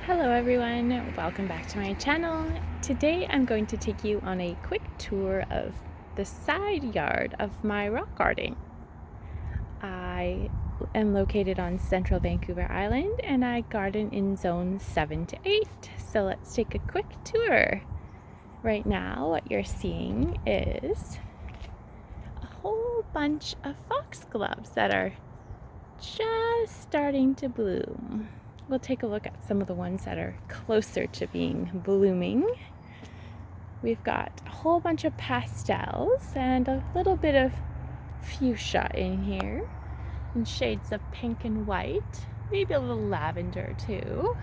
Hello everyone, welcome back to my channel. Today I'm going to take you on a quick tour of the side yard of my rock garden. I am located on central Vancouver Island and I garden in zones 7 to 8. So let's take a quick tour. Right now what you're seeing is a whole bunch of foxgloves that are just starting to bloom. We'll take a look at some of the ones that are closer to being blooming. We've got a whole bunch of pastels and a little bit of fuchsia in here, in shades of pink and white, maybe a little lavender too.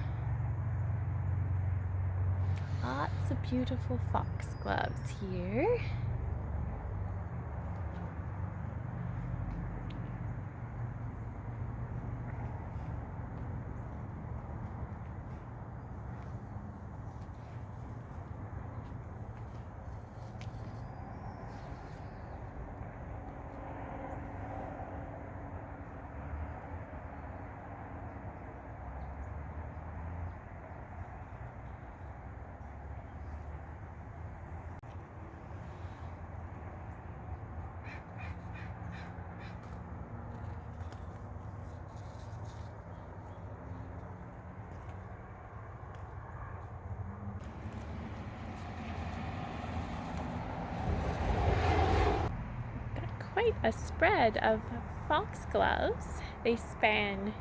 Lots of beautiful foxgloves here. Quite a spread of foxgloves. They span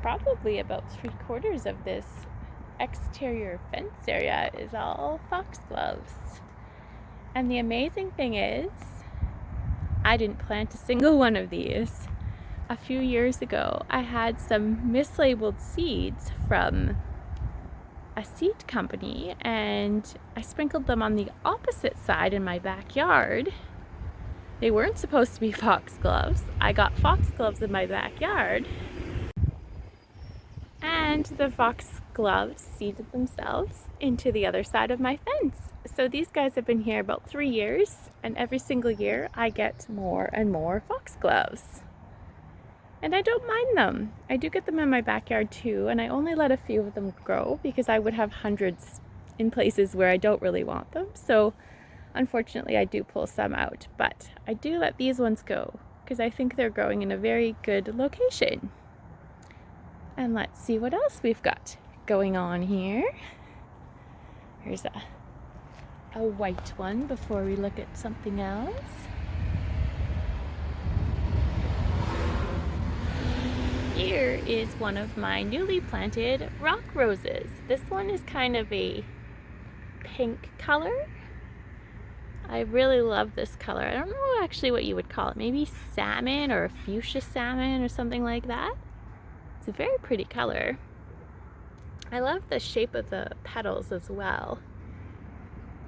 probably about 3/4 of this exterior fence area is all foxgloves. And the amazing thing is, I didn't plant a single one of these. A few years ago, I had some mislabeled seeds from a seed company and I sprinkled them on the opposite side in my backyard. They weren't supposed to be foxgloves. I got foxgloves in my backyard. And the foxgloves seeded themselves into the other side of my fence. So these guys have been here about 3 years, and every single year I get more and more foxgloves. And I don't mind them. I do get them in my backyard too, and I only let a few of them grow because I would have hundreds in places where I don't really want them. So unfortunately, I do pull some out, but I do let these ones go because I think they're growing in a very good location. And let's see what else we've got going on here. Here's a white one before we look at something else. Here is one of my newly planted rock roses. This one is kind of a pink color. I really love this color. I don't know actually what you would call it. Maybe salmon or fuchsia salmon or something like that. It's a very pretty color. I love the shape of the petals as well.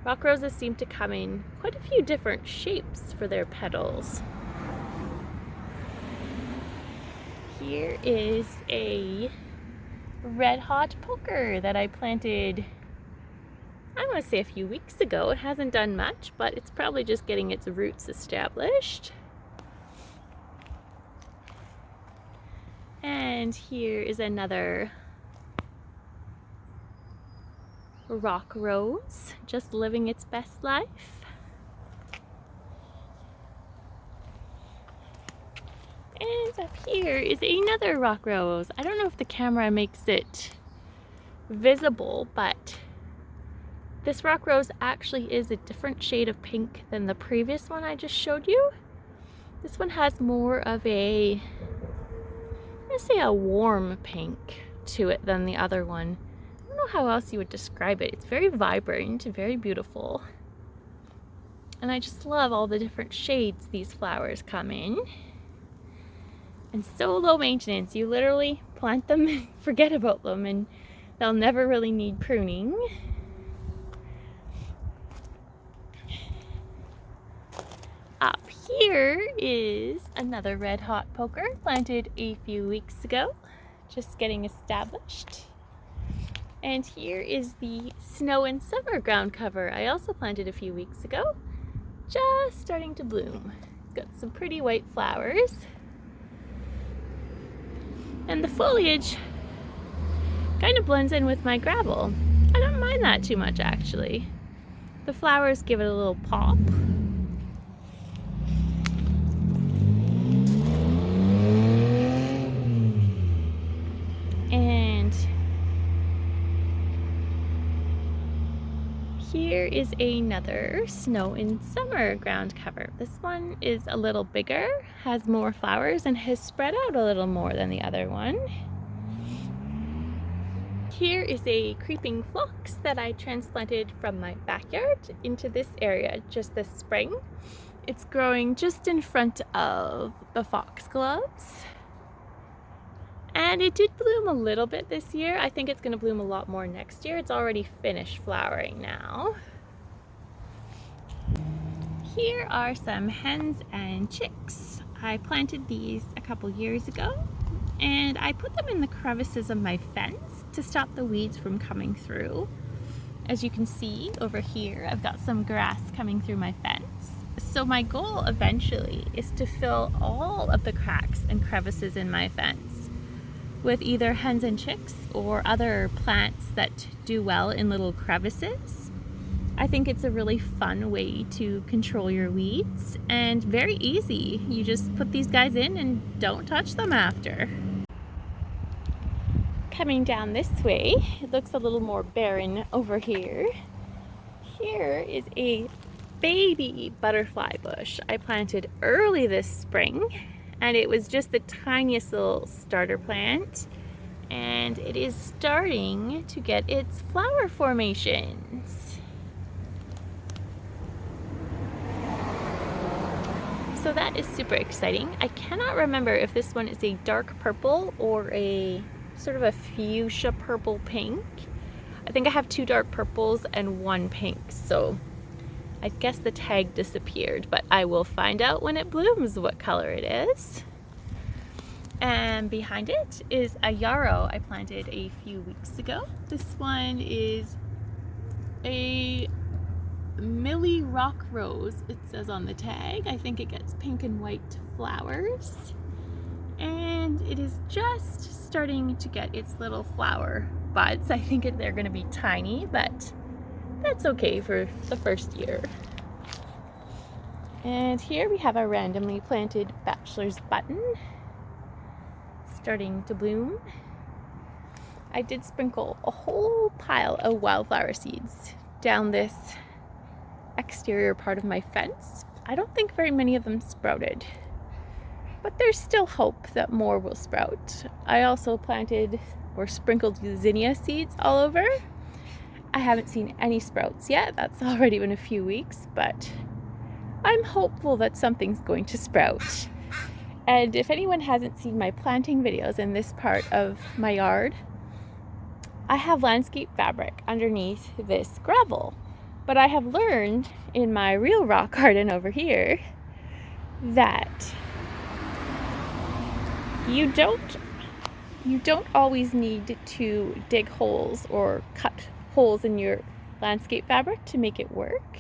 Rock roses seem to come in quite a few different shapes for their petals. Here is a red hot poker that I planted, I want to say a few weeks ago. It hasn't done much, but it's probably just getting its roots established. And here is another rock rose, just living its best life. And up here is another rock rose. I don't know if the camera makes it visible, but this rock rose actually is a different shade of pink than the previous one I just showed you. This one has more of a, let's say, a warm pink to it than the other one. I don't know how else you would describe it. It's very vibrant and very beautiful. And I just love all the different shades these flowers come in. And so low maintenance. You literally plant them and forget about them and they'll never really need pruning. Up here is another red hot poker planted a few weeks ago, just getting established. And here is the snow and summer ground cover I also planted a few weeks ago, just starting to bloom. Got some pretty white flowers. And the foliage Kind of blends in with my gravel. I don't mind that too much, actually. The flowers give it a little pop. And here is another snow in summer ground cover. This one is a little bigger, has more flowers, and has spread out a little more than the other one. Here is a creeping phlox that I transplanted from my backyard into this area just this spring. It's growing just in front of the foxgloves. And it did bloom a little bit this year. I think it's going to bloom a lot more next year. It's already finished flowering now. Here are some hens and chicks. I planted these a couple years ago, and I put them in the crevices of my fence to stop the weeds from coming through. As you can see over here, I've got some grass coming through my fence. So my goal eventually is to fill all of the cracks and crevices in my fence with either hens and chicks or other plants that do well in little crevices. I think it's a really fun way to control your weeds and very easy. You just put these guys in and don't touch them after. Coming down this way, it looks a little more barren over here. Here is a baby butterfly bush I planted early this spring, and it was just the tiniest little starter plant, and it is starting to get its flower formations. So that is super exciting. I cannot remember if this one is a dark purple or a sort of a fuchsia purple pink. I think I have 2 dark purples and 1 pink, so I guess the tag disappeared, but I will find out when it blooms what color it is. And behind it is a yarrow I planted a few weeks ago. This one is a Millie rock rose, it says on the tag. I think it gets pink and white flowers. And it is just starting to get its little flower buds. I think they're going to be tiny, but that's okay for the first year. And here we have a randomly planted bachelor's button starting to bloom. I did sprinkle a whole pile of wildflower seeds down this exterior part of my fence. I don't think very many of them sprouted, but there's still hope that more will sprout. I also planted or sprinkled zinnia seeds all over. I haven't seen any sprouts yet. That's already been a few weeks, but I'm hopeful that something's going to sprout. And if anyone hasn't seen my planting videos in this part of my yard, I have landscape fabric underneath this gravel. But I have learned in my real rock garden over here that you don't always need to dig holes or cut holes in your landscape fabric to make it work.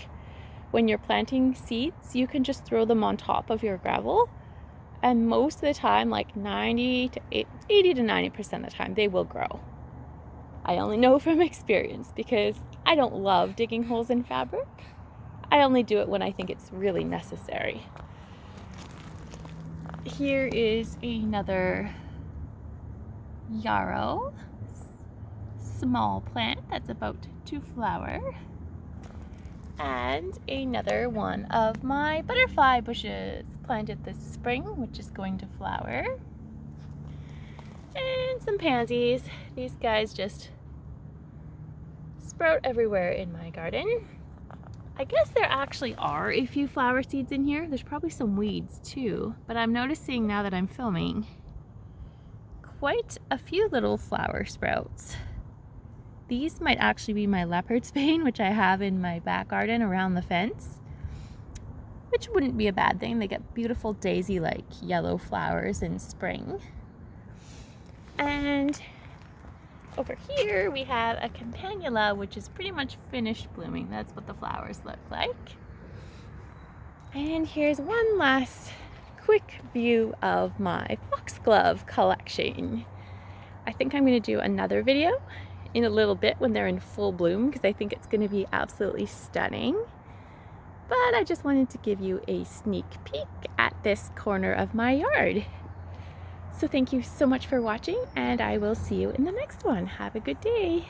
When you're planting seeds, you can just throw them on top of your gravel, and most of the time, like 80 to 90% of the time, they will grow. I only know from experience because I don't love digging holes in fabric. I only do it when I think it's really necessary. Here is another yarrow, small plant that's about to flower, and another one of my butterfly bushes planted this spring, which is going to flower, and some pansies. These guys just sprout everywhere in my garden. I guess there actually are a few flower seeds in here. There's probably some weeds too, but I'm noticing now that I'm filming quite a few little flower sprouts. These might actually be my leopard's bane, which I have in my back garden around the fence, which wouldn't be a bad thing. They get beautiful daisy-like yellow flowers in spring. And over here we have a campanula, which is pretty much finished blooming. That's what the flowers look like. And here's one last quick view of my foxglove collection. I think I'm going to do another video in a little bit when they're in full bloom because I think it's going to be absolutely stunning. But I just wanted to give you a sneak peek at this corner of my yard. So thank you so much for watching, and I will see you in the next one. Have a good day.